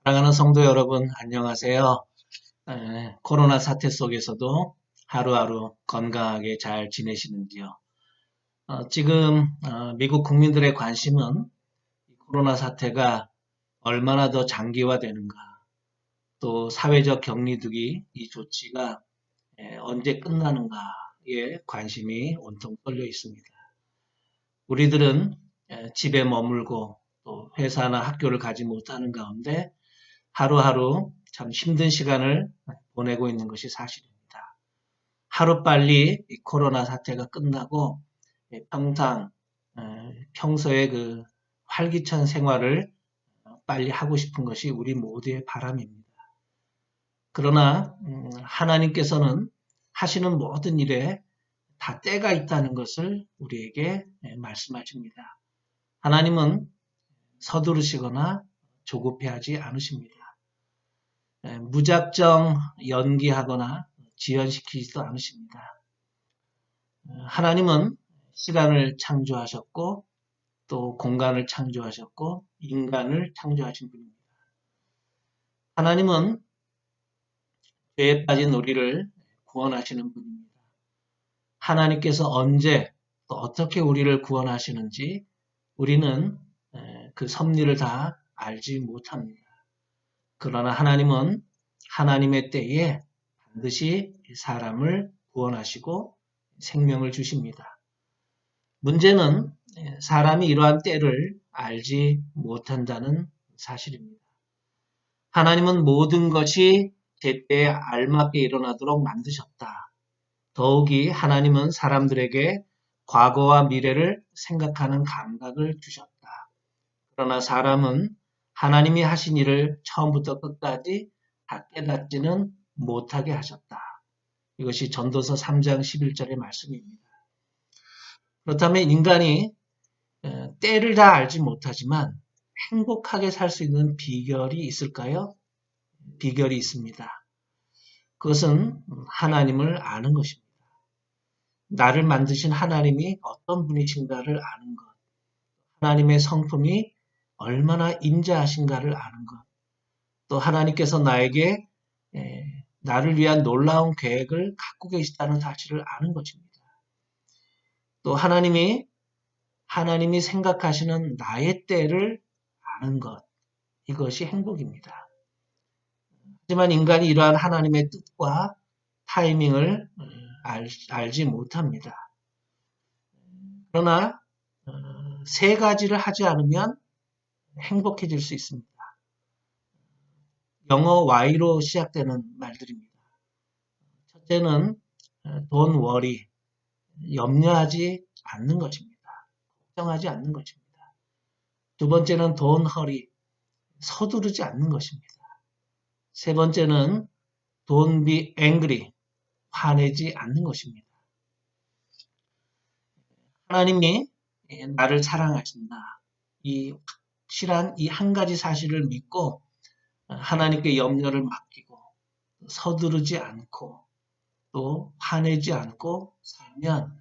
사랑하는 성도 여러분, 안녕하세요. 코로나 사태 속에서도 하루하루 건강하게 잘 지내시는지요? 지금 미국 국민들의 관심은 이 코로나 사태가 얼마나 더 장기화되는가, 또 사회적 격리두기 이 조치가 언제 끝나는가에 관심이 온통 쏠려 있습니다. 우리들은 집에 머물고 또 회사나 학교를 가지 못하는 가운데 하루하루 참 힘든 시간을 보내고 있는 것이 사실입니다. 하루빨리 이 코로나 사태가 끝나고 평소의 그 활기찬 생활을 빨리 하고 싶은 것이 우리 모두의 바람입니다. 그러나 하나님께서는 하시는 모든 일에 다 때가 있다는 것을 우리에게 말씀하십니다. 하나님은 서두르시거나 조급해하지 않으십니다. 무작정 연기하거나 지연시키지도 않으십니다. 하나님은 시간을 창조하셨고 또 공간을 창조하셨고 인간을 창조하신 분입니다. 하나님은 죄에 빠진 우리를 구원하시는 분입니다. 하나님께서 언제 또 어떻게 우리를 구원하시는지 우리는 그 섭리를 다 알지 못합니다. 그러나 하나님은 하나님의 때에 반드시 사람을 구원하시고 생명을 주십니다. 문제는 사람이 이러한 때를 알지 못한다는 사실입니다. 하나님은 모든 것이 제때에 알맞게 일어나도록 만드셨다. 더욱이 하나님은 사람들에게 과거와 미래를 생각하는 감각을 주셨다. 그러나 사람은 하나님이 하신 일을 처음부터 끝까지 다 깨닫지는 못하게 하셨다. 이것이 전도서 3장 11절의 말씀입니다. 그렇다면 인간이 때를 다 알지 못하지만 행복하게 살 수 있는 비결이 있을까요? 비결이 있습니다. 그것은 하나님을 아는 것입니다. 나를 만드신 하나님이 어떤 분이신가를 아는 것, 하나님의 성품이 얼마나 인자하신가를 아는 것, 또 하나님께서 나에게 나를 위한 놀라운 계획을 갖고 계시다는 사실을 아는 것입니다. 또 하나님이 생각하시는 나의 때를 아는 것, 이것이 행복입니다. 하지만 인간이 이러한 하나님의 뜻과 타이밍을 알지 못합니다. 그러나 세 가지를 하지 않으면 행복해질 수 있습니다. 영어 Y로 시작되는 말들입니다. 첫째는 don't worry, 염려하지 않는 것입니다. 걱정하지 않는 것입니다. 두 번째는 don't hurry, 서두르지 않는 것입니다. 세 번째는 don't be angry, 화내지 않는 것입니다. 하나님이 나를 사랑하신다. 이 확실한 이 한 가지 사실을 믿고 하나님께 염려를 맡기고 서두르지 않고 또 화내지 않고 살면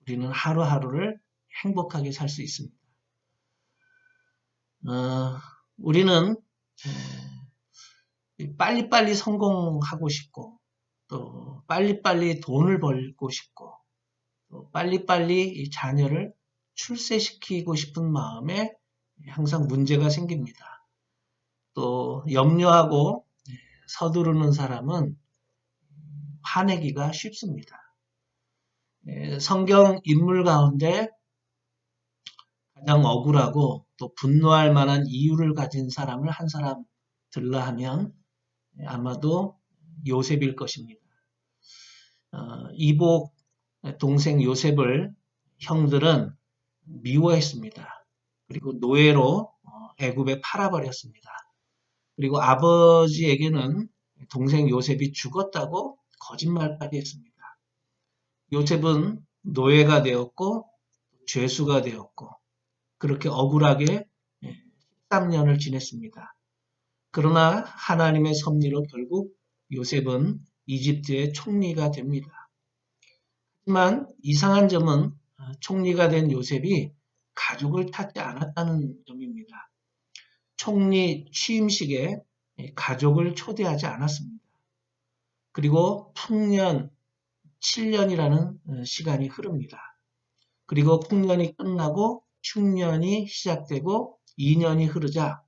우리는 하루하루를 행복하게 살 수 있습니다. 우리는 빨리빨리 성공하고 싶고 또 빨리빨리 돈을 벌고 싶고 또 빨리빨리 자녀를 출세시키고 싶은 마음에 항상 문제가 생깁니다. 또 염려하고 서두르는 사람은 화내기가 쉽습니다. 성경 인물 가운데 가장 억울하고 또 분노할 만한 이유를 가진 사람을 한 사람 들라 하면 아마도 요셉일 것입니다. 이복 동생 요셉을 형들은 미워했습니다. 그리고 노예로 애굽에 팔아버렸습니다. 그리고 아버지에게는 동생 요셉이 죽었다고 거짓말까지 했습니다. 요셉은 노예가 되었고 죄수가 되었고 그렇게 억울하게 13년을 지냈습니다. 그러나 하나님의 섭리로 결국 요셉은 이집트의 총리가 됩니다. 하지만 이상한 점은 총리가 된 요셉이 가족을 찾지 않았다는 점입니다. 총리 취임식에 가족을 초대하지 않았습니다. 그리고 풍년 7년이라는 시간이 흐릅니다. 그리고 풍년이 끝나고 축년이 시작되고 2년이 흐르자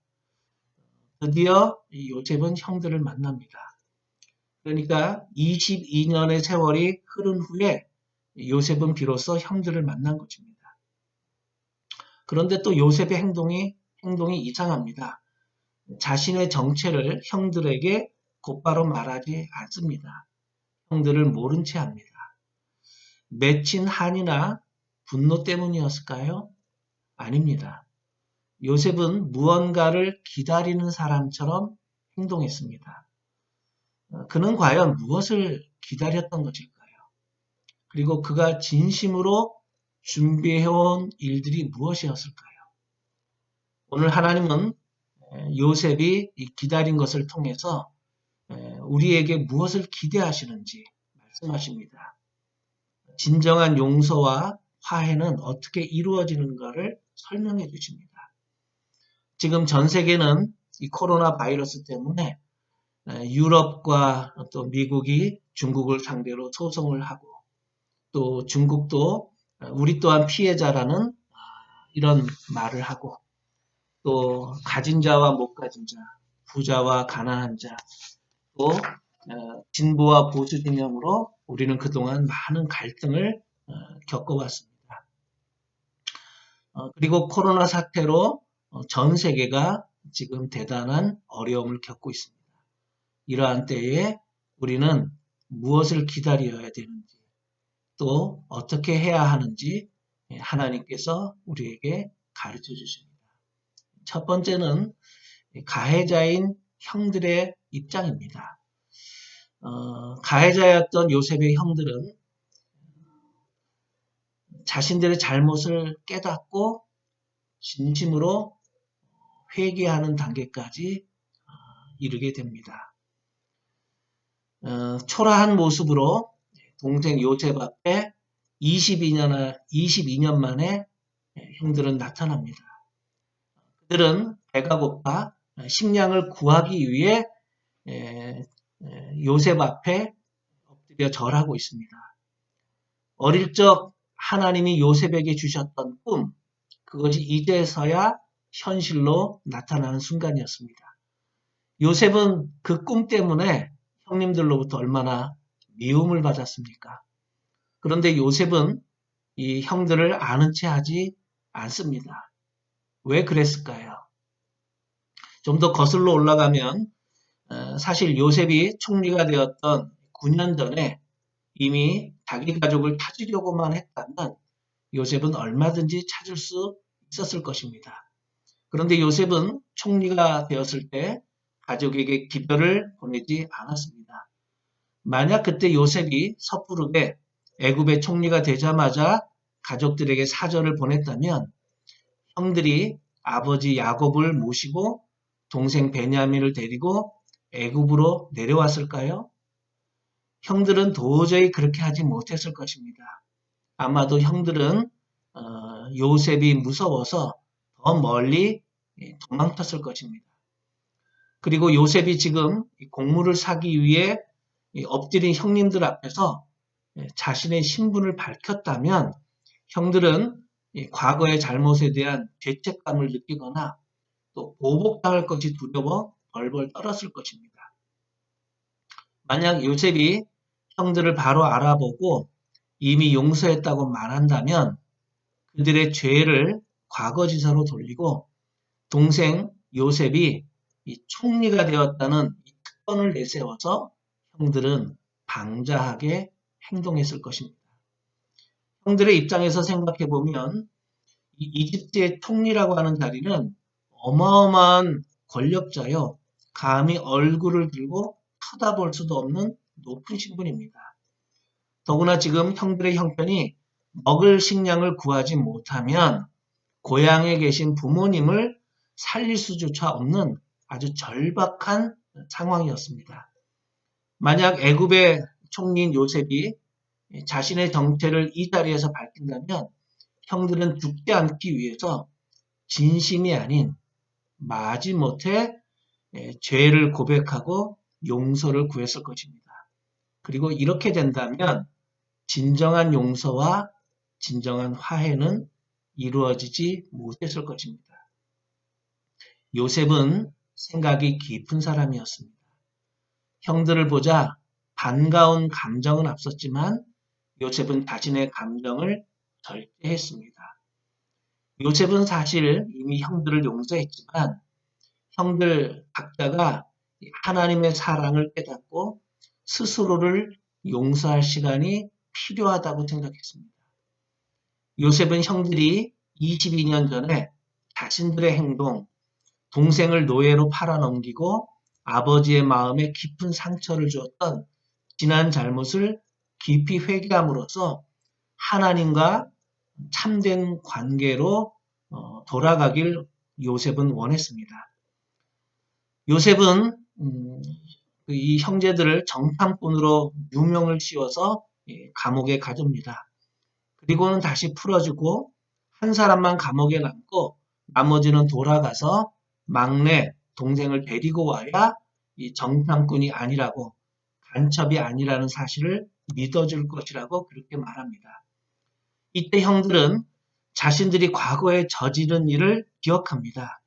드디어 요셉은 형들을 만납니다. 그러니까 22년의 세월이 흐른 후에 요셉은 비로소 형들을 만난 것입니다. 그런데 또 요셉의 행동이 이상합니다. 자신의 정체를 형들에게 곧바로 말하지 않습니다. 형들을 모른 채 합니다. 맺힌 한이나 분노 때문이었을까요? 아닙니다. 요셉은 무언가를 기다리는 사람처럼 행동했습니다. 그는 과연 무엇을 기다렸던 것일까요? 그리고 그가 진심으로 준비해온 일들이 무엇이었을까요? 오늘 하나님은 요셉이 기다린 것을 통해서 우리에게 무엇을 기대하시는지 말씀하십니다. 진정한 용서와 화해는 어떻게 이루어지는가를 설명해 주십니다. 지금 전 세계는 이 코로나 바이러스 때문에 유럽과 또 미국이 중국을 상대로 소송을 하고 또 중국도 우리 또한 피해자라는 이런 말을 하고 또 가진 자와 못 가진 자, 부자와 가난한 자, 또 진보와 보수 진영으로 우리는 그동안 많은 갈등을 겪어왔습니다. 그리고 코로나 사태로 전 세계가 지금 대단한 어려움을 겪고 있습니다. 이러한 때에 우리는 무엇을 기다려야 되는지 또 어떻게 해야 하는지 하나님께서 우리에게 가르쳐 주십니다. 첫 번째는 가해자인 형들의 입장입니다. 가해자였던 요셉의 형들은 자신들의 잘못을 깨닫고 진심으로 회개하는 단계까지 이르게 됩니다. 초라한 모습으로 동생 요셉 앞에 22년 만에 형들은 나타납니다. 그들은 배가 고파 식량을 구하기 위해 요셉 앞에 엎드려 절하고 있습니다. 어릴 적 하나님이 요셉에게 주셨던 꿈, 그것이 이제서야 현실로 나타나는 순간이었습니다. 요셉은 그 꿈 때문에 형님들로부터 얼마나 미움을 받았습니까? 그런데 요셉은 이 형들을 아는 채 하지 않습니다. 왜 그랬을까요? 좀 더 거슬러 올라가면 사실 요셉이 총리가 되었던 9년 전에 이미 자기 가족을 찾으려고만 했다면 요셉은 얼마든지 찾을 수 있었을 것입니다. 그런데 요셉은 총리가 되었을 때 가족에게 기별을 보내지 않았습니다. 만약 그때 요셉이 섣부르게 애굽의 총리가 되자마자 가족들에게 사절을 보냈다면 형들이 아버지 야곱을 모시고 동생 베냐민을 데리고 애굽으로 내려왔을까요? 형들은 도저히 그렇게 하지 못했을 것입니다. 아마도 형들은 요셉이 무서워서 더 멀리 도망쳤을 것입니다. 그리고 요셉이 지금 공물을 사기 위해 엎드린 형님들 앞에서 자신의 신분을 밝혔다면 형들은 과거의 잘못에 대한 죄책감을 느끼거나 또 보복당할 것이 두려워 벌벌 떨었을 것입니다. 만약 요셉이 형들을 바로 알아보고 이미 용서했다고 말한다면 그들의 죄를 과거지사로 돌리고 동생 요셉이 이 총리가 되었다는 이 특권을 내세워서 형들은 방자하게 행동했을 것입니다. 형들의 입장에서 생각해 보면 이 이집트의 총리라고 하는 자리는 어마어마한 권력자요. 감히 얼굴을 들고 쳐다볼 수도 없는 높은 신분입니다. 더구나 지금 형들의 형편이 먹을 식량을 구하지 못하면 고향에 계신 부모님을 살릴 수조차 없는 아주 절박한 상황이었습니다. 만약 애굽의 총리인 요셉이 자신의 정체를 이 자리에서 밝힌다면 형들은 죽지 않기 위해서 진심이 아닌 마지못해 죄를 고백하고 용서를 구했을 것입니다. 그리고 이렇게 된다면 진정한 용서와 진정한 화해는 이루어지지 못했을 것입니다. 요셉은 생각이 깊은 사람이었습니다. 형들을 보자 반가운 감정은 앞섰지만 요셉은 자신의 감정을 절제했습니다. 요셉은 사실 이미 형들을 용서했지만 형들 각자가 하나님의 사랑을 깨닫고 스스로를 용서할 시간이 필요하다고 생각했습니다. 요셉은 형들이 22년 전에 자신들의 행동, 동생을 노예로 팔아넘기고 아버지의 마음에 깊은 상처를 주었던 지난 잘못을 깊이 회개함으로써 하나님과 참된 관계로 돌아가길 요셉은 원했습니다. 요셉은 이 형제들을 정탐꾼으로 유명을 씌워서 감옥에 가둡니다. 그리고는 다시 풀어주고 한 사람만 감옥에 남고 나머지는 돌아가서 막내 동생을 데리고 와야 이 정탐꾼이 아니라고 간첩이 아니라는 사실을 믿어줄 것이라고 그렇게 말합니다. 이때 형들은 자신들이 과거에 저지른 일을 기억합니다.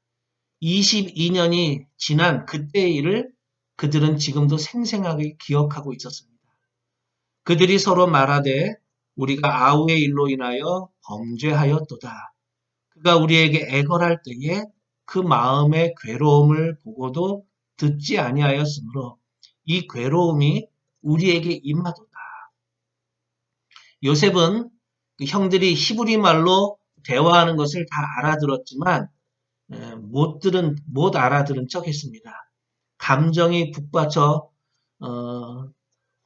22년이 지난 그때의 일을 그들은 지금도 생생하게 기억하고 있었습니다. 그들이 서로 말하되 우리가 아우의 일로 인하여 범죄하였도다. 그가 우리에게 애걸할 때에 그 마음의 괴로움을 보고도 듣지 아니하였으므로 이 괴로움이 우리에게 임하도다. 요셉은 그 형들이 히브리 말로 대화하는 것을 다 알아들었지만 못 알아들은 척 했습니다. 감정이 북받쳐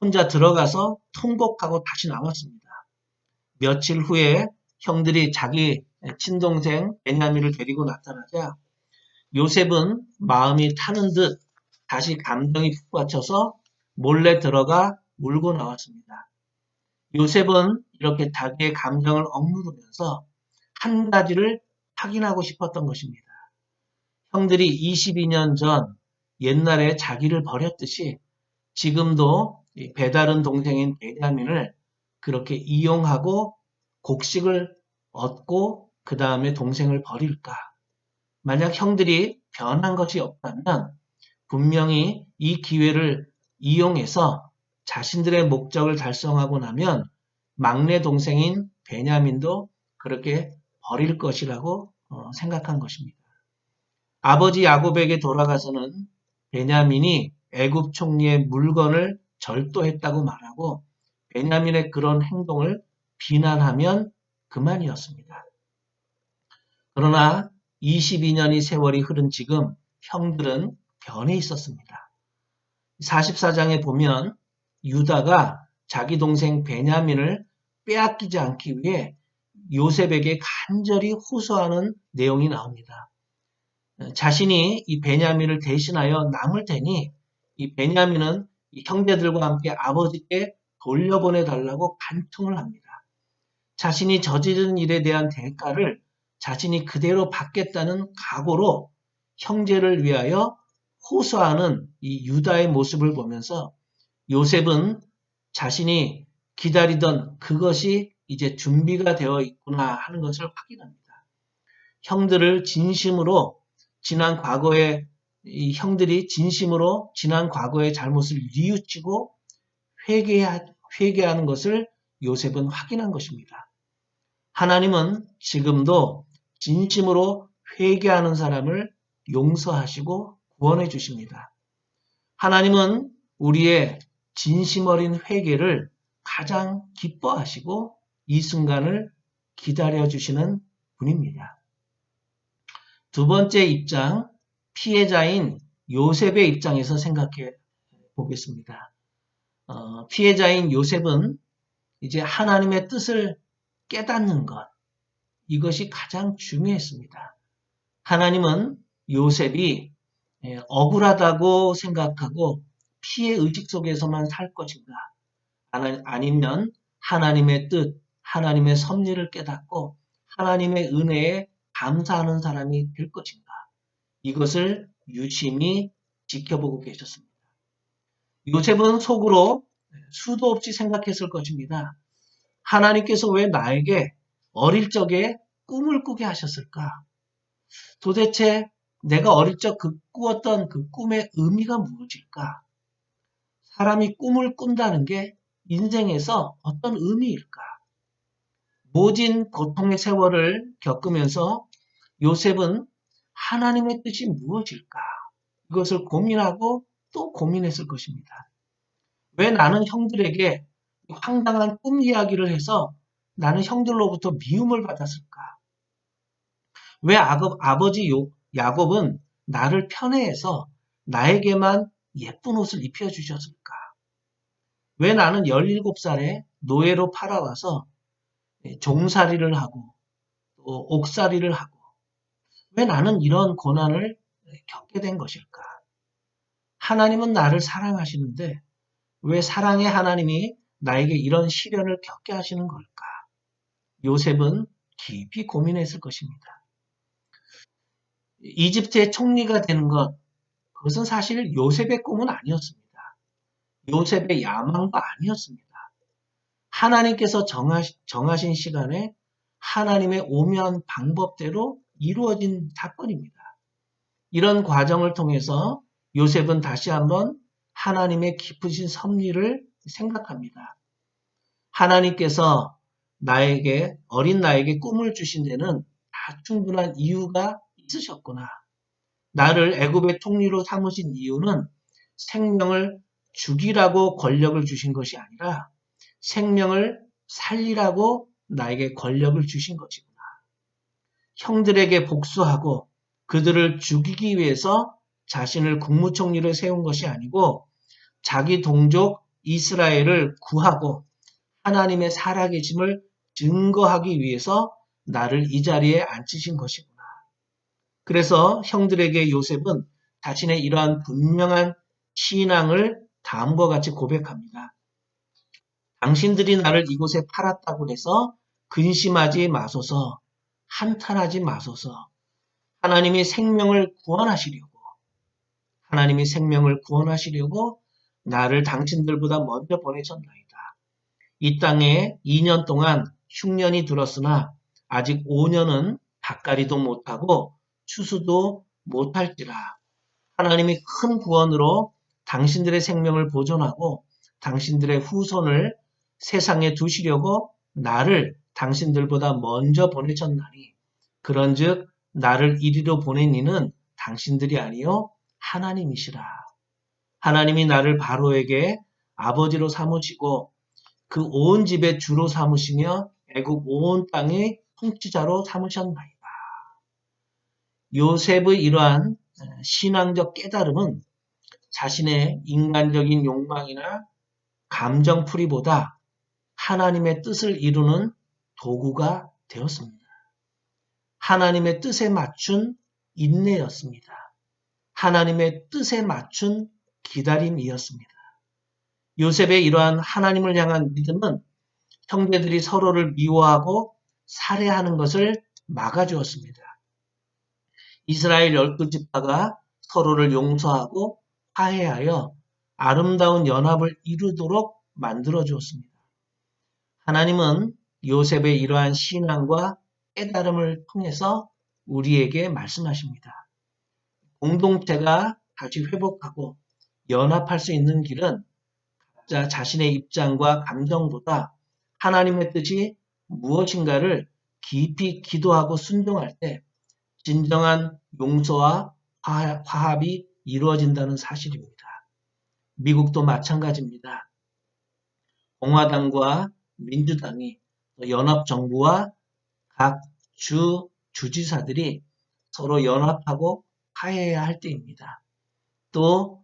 혼자 들어가서 통곡하고 다시 나왔습니다. 며칠 후에 형들이 자기 친동생 베냐민을 데리고 나타나자 요셉은 마음이 타는 듯 다시 감정이 북받쳐서 몰래 들어가 울고 나왔습니다. 요셉은 이렇게 자기의 감정을 억누르면서 한 가지를 확인하고 싶었던 것입니다. 형들이 22년 전 옛날에 자기를 버렸듯이 지금도 배다른 동생인 베냐민을 그렇게 이용하고 곡식을 얻고 그 다음에 동생을 버릴까? 만약 형들이 변한 것이 없다면 분명히 이 기회를 이용해서 자신들의 목적을 달성하고 나면 막내 동생인 베냐민도 그렇게 버릴 것이라고 생각한 것입니다. 아버지 야곱에게 돌아가서는 베냐민이 애굽 총리의 물건을 절도했다고 말하고 베냐민의 그런 행동을 비난하면 그만이었습니다. 그러나 22년의 세월이 흐른 지금 형들은 변해 있었습니다. 44장에 보면 유다가 자기 동생 베냐민을 빼앗기지 않기 위해 요셉에게 간절히 호소하는 내용이 나옵니다. 자신이 이 베냐민을 대신하여 남을 테니 이 베냐민은 이 형제들과 함께 아버지께 돌려보내 달라고 간청을 합니다. 자신이 저지른 일에 대한 대가를 자신이 그대로 받겠다는 각오로 형제를 위하여 호소하는 이 유다의 모습을 보면서 요셉은 자신이 기다리던 그것이 이제 준비가 되어 있구나 하는 것을 확인합니다. 형들을 진심으로 지난 과거에 이 형들이 진심으로 지난 과거의 잘못을 뉘우치고 회개하는 것을 요셉은 확인한 것입니다. 하나님은 지금도 진심으로 회개하는 사람을 용서하시고 구원해 주십니다. 하나님은 우리의 진심 어린 회개를 가장 기뻐하시고 이 순간을 기다려 주시는 분입니다. 두 번째 입장, 피해자인 요셉의 입장에서 생각해 보겠습니다. 피해자인 요셉은 이제 하나님의 뜻을 깨닫는 것, 이것이 가장 중요했습니다. 하나님은 요셉이 억울하다고 생각하고 피해 의식 속에서만 살 것인가? 아니면 하나님의 뜻, 하나님의 섭리를 깨닫고 하나님의 은혜에 감사하는 사람이 될 것인가? 이것을 유심히 지켜보고 계셨습니다. 요셉은 속으로 수도 없이 생각했을 것입니다. 하나님께서 왜 나에게 어릴 적에 꿈을 꾸게 하셨을까? 도대체 내가 어릴 적 꾸었던 그 꿈의 의미가 무엇일까? 사람이 꿈을 꾼다는 게 인생에서 어떤 의미일까? 모진 고통의 세월을 겪으면서 요셉은 하나님의 뜻이 무엇일까? 이것을 고민하고 또 고민했을 것입니다. 왜 나는 형들에게 황당한 꿈 이야기를 해서 나는 형들로부터 미움을 받았을까? 왜 아버지 야곱은 나를 편애해서 나에게만 예쁜 옷을 입혀주셨을까? 왜 나는 17살에 노예로 팔아와서 종살이를 하고 또 옥살이를 하고 왜 나는 이런 고난을 겪게 된 것일까? 하나님은 나를 사랑하시는데 왜 사랑의 하나님이 나에게 이런 시련을 겪게 하시는 걸까? 요셉은 깊이 고민했을 것입니다. 이집트의 총리가 되는 것, 그것은 사실 요셉의 꿈은 아니었습니다. 요셉의 야망도 아니었습니다. 하나님께서 정하신 시간에 하나님의 오묘한 방법대로 이루어진 사건입니다. 이런 과정을 통해서 요셉은 다시 한번 하나님의 깊으신 섭리를 생각합니다. 하나님께서 어린 나에게 꿈을 주신 데는 다 충분한 이유가 있으셨구나. 나를 애굽의 총리로 삼으신 이유는 생명을 죽이라고 권력을 주신 것이 아니라 생명을 살리라고 나에게 권력을 주신 것이구나. 형들에게 복수하고 그들을 죽이기 위해서 자신을 국무총리로 세운 것이 아니고 자기 동족 이스라엘을 구하고 하나님의 살아계심을 증거하기 위해서 나를 이 자리에 앉히신 것이구나. 그래서 형들에게 요셉은 자신의 이러한 분명한 신앙을 다음과 같이 고백합니다. 당신들이 나를 이곳에 팔았다고 해서 근심하지 마소서, 한탄하지 마소서. 하나님이 생명을 구원하시려고 나를 당신들보다 먼저 보내셨나이다. 이 땅에 2년 동안 흉년이 들었으나 아직 5년은 밭갈이도 못하고 추수도 못할지라. 하나님이 큰 구원으로 당신들의 생명을 보존하고 당신들의 후손을 세상에 두시려고 나를 당신들보다 먼저 보내셨나니 그런즉 나를 이리로 보낸 이는 당신들이 아니요 하나님이시라. 하나님이 나를 바로에게 아버지로 삼으시고 그 온 집의 주로 삼으시며 애굽 온 땅의 통치자로 삼으셨나이다. 요셉의 이러한 신앙적 깨달음은 자신의 인간적인 욕망이나 감정풀이보다 하나님의 뜻을 이루는 도구가 되었습니다. 하나님의 뜻에 맞춘 인내였습니다. 하나님의 뜻에 맞춘 기다림이었습니다. 요셉의 이러한 하나님을 향한 믿음은 형제들이 서로를 미워하고 살해하는 것을 막아주었습니다. 이스라엘 12지파가 서로를 용서하고 화해하여 아름다운 연합을 이루도록 만들어 주었습니다. 하나님은 요셉의 이러한 신앙과 깨달음을 통해서 우리에게 말씀하십니다. 공동체가 다시 회복하고 연합할 수 있는 길은 각자 자신의 입장과 감정보다 하나님의 뜻이 무엇인가를 깊이 기도하고 순종할 때 진정한 용서와 화합이 이루어진다는 사실입니다. 미국도 마찬가지입니다. 공화당과 민주당이 연합정부와 각 주지사들이 서로 연합하고 화해해야 할 때입니다. 또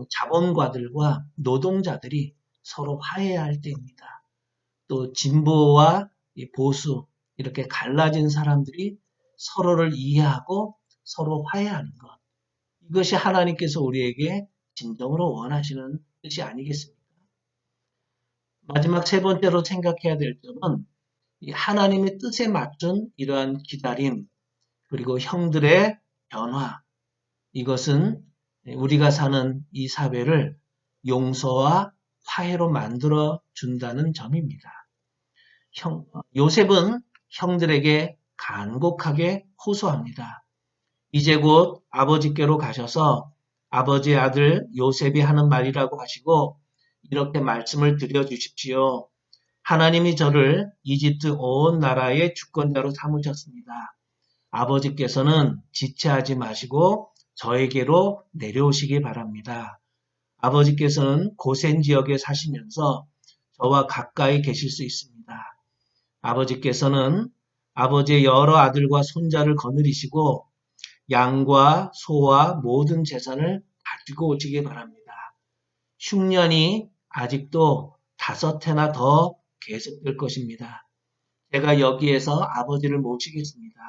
자본가들과 노동자들이 서로 화해해야 할 때입니다. 또 진보와 보수 이렇게 갈라진 사람들이 서로를 이해하고 서로 화해하는 것. 이것이 하나님께서 우리에게 진정으로 원하시는 뜻이 아니겠습니까? 마지막 세 번째로 생각해야 될 점은 하나님의 뜻에 맞춘 이러한 기다림, 그리고 형들의 변화, 이것은 우리가 사는 이 사회를 용서와 화해로 만들어 준다는 점입니다. 요셉은 형들에게 간곡하게 호소합니다. 이제 곧 아버지께로 가셔서 아버지의 아들 요셉이 하는 말이라고 하시고 이렇게 말씀을 드려주십시오. 하나님이 저를 이집트 온 나라의 주권자로 삼으셨습니다. 아버지께서는 지체하지 마시고 저에게로 내려오시기 바랍니다. 아버지께서는 고센 지역에 사시면서 저와 가까이 계실 수 있습니다. 아버지께서는 아버지의 여러 아들과 손자를 거느리시고 양과 소와 모든 재산을 가지고 오시기 바랍니다. 흉년이 아직도 5해나 더 계속될 것입니다. 제가 여기에서 아버지를 모시겠습니다.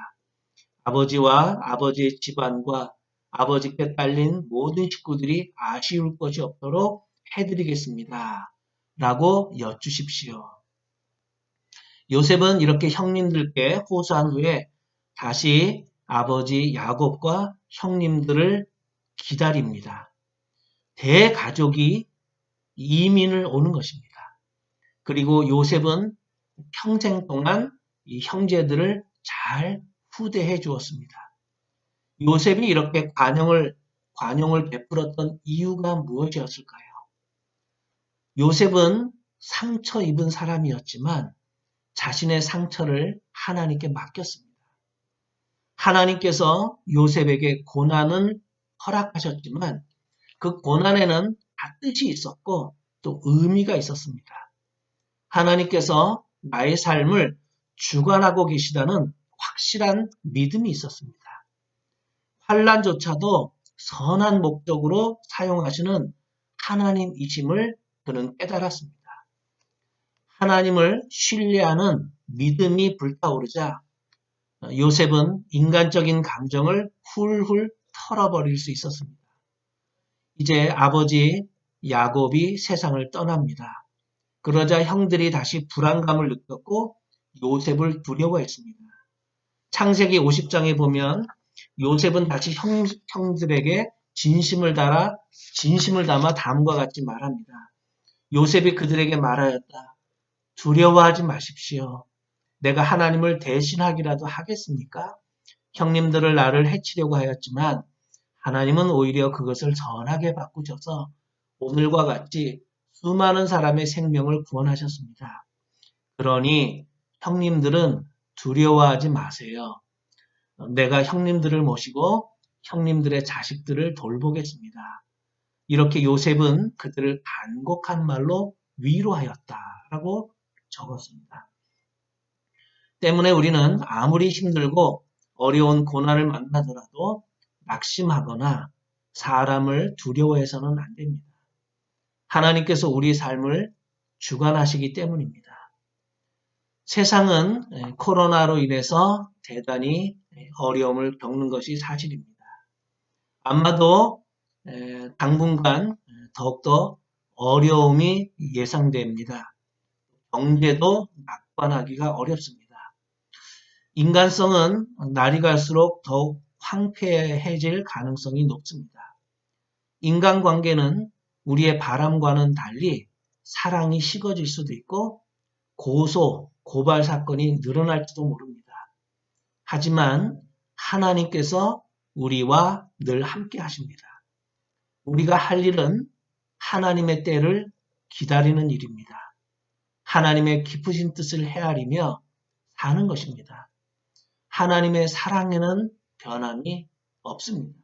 아버지와 아버지의 집안과 아버지께 딸린 모든 식구들이 아쉬울 것이 없도록 해드리겠습니다. 라고 여쭈십시오. 요셉은 이렇게 형님들께 호소한 후에 다시 아버지 야곱과 형님들을 기다립니다. 대가족이 이민을 오는 것입니다. 그리고 요셉은 평생 동안 이 형제들을 잘 후대해 주었습니다. 요셉이 이렇게 관용을 베풀었던 이유가 무엇이었을까요? 요셉은 상처 입은 사람이었지만 자신의 상처를 하나님께 맡겼습니다. 하나님께서 요셉에게 고난을 허락하셨지만 그 고난에는 다 뜻이 있었고 또 의미가 있었습니다. 하나님께서 나의 삶을 주관하고 계시다는 확실한 믿음이 있었습니다. 환난조차도 선한 목적으로 사용하시는 하나님이심을 그는 깨달았습니다. 하나님을 신뢰하는 믿음이 불타오르자 요셉은 인간적인 감정을 훌훌 털어버릴 수 있었습니다. 이제 아버지 야곱이 세상을 떠납니다. 그러자 형들이 다시 불안감을 느꼈고 요셉을 두려워했습니다. 창세기 50장에 보면 요셉은 다시 형들에게 진심을 담아 다음과 같이 말합니다. 요셉이 그들에게 말하였다. 두려워하지 마십시오. 내가 하나님을 대신하기라도 하겠습니까? 형님들을 나를 해치려고 하였지만 하나님은 오히려 그것을 선하게 바꾸셔서 오늘과 같이 수많은 사람의 생명을 구원하셨습니다. 그러니 형님들은 두려워하지 마세요. 내가 형님들을 모시고 형님들의 자식들을 돌보겠습니다. 이렇게 요셉은 그들을 간곡한 말로 위로하였다라고 적었습니다. 때문에 우리는 아무리 힘들고 어려운 고난을 만나더라도 낙심하거나 사람을 두려워해서는 안 됩니다. 하나님께서 우리 삶을 주관하시기 때문입니다. 세상은 코로나로 인해서 대단히 어려움을 겪는 것이 사실입니다. 아마도 당분간 더욱더 어려움이 예상됩니다. 경제도 낙관하기가 어렵습니다. 인간성은 날이 갈수록 더욱 황폐해질 가능성이 높습니다. 인간관계는 우리의 바람과는 달리 사랑이 식어질 수도 있고 고발 사건이 늘어날지도 모릅니다. 하지만 하나님께서 우리와 늘 함께 하십니다. 우리가 할 일은 하나님의 때를 기다리는 일입니다. 하나님의 깊으신 뜻을 헤아리며 사는 것입니다. 하나님의 사랑에는 변함이 없습니다.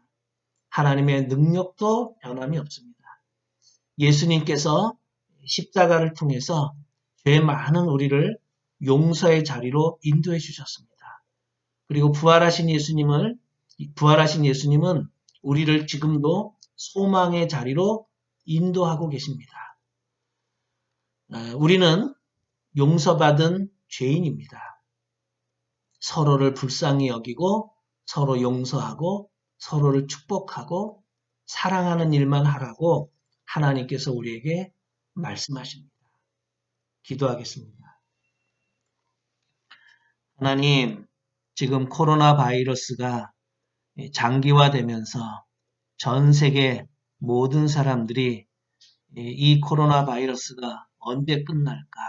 하나님의 능력도 변함이 없습니다. 예수님께서 십자가를 통해서 죄 많은 우리를 용서의 자리로 인도해 주셨습니다. 그리고 부활하신 예수님은 우리를 지금도 소망의 자리로 인도하고 계십니다. 우리는 용서받은 죄인입니다. 서로를 불쌍히 여기고 서로 용서하고 서로를 축복하고 사랑하는 일만 하라고 하나님께서 우리에게 말씀하십니다. 기도하겠습니다. 하나님, 지금 코로나 바이러스가 장기화되면서 전 세계 모든 사람들이 이 코로나 바이러스가 언제 끝날까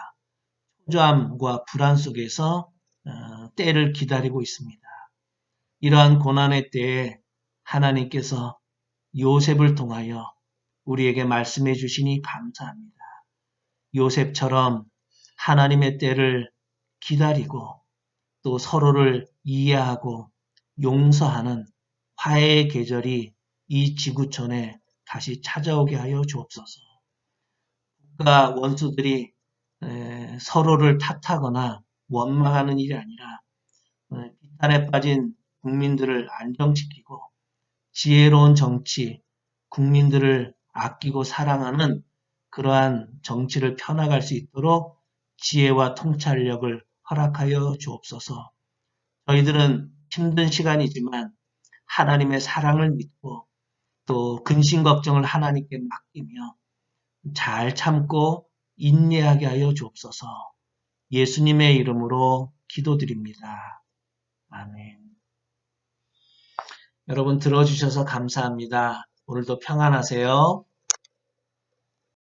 초조함과 불안 속에서 때를 기다리고 있습니다. 이러한 고난의 때에 하나님께서 요셉을 통하여 우리에게 말씀해 주시니 감사합니다. 요셉처럼 하나님의 때를 기다리고 또 서로를 이해하고 용서하는 화해의 계절이 이 지구촌에 다시 찾아오게 하여 주옵소서. 국가 원수들이 서로를 탓하거나 원망하는 일이 아니라 비탄에 빠진 국민들을 안정시키고 지혜로운 정치, 국민들을 아끼고 사랑하는 그러한 정치를 펴나갈 수 있도록 지혜와 통찰력을 허락하여 주옵소서. 저희들은 힘든 시간이지만 하나님의 사랑을 믿고 또 근심 걱정을 하나님께 맡기며 잘 참고 인내하게 하여 주옵소서. 예수님의 이름으로 기도드립니다. 아멘. 여러분 들어주셔서 감사합니다. 오늘도 평안하세요.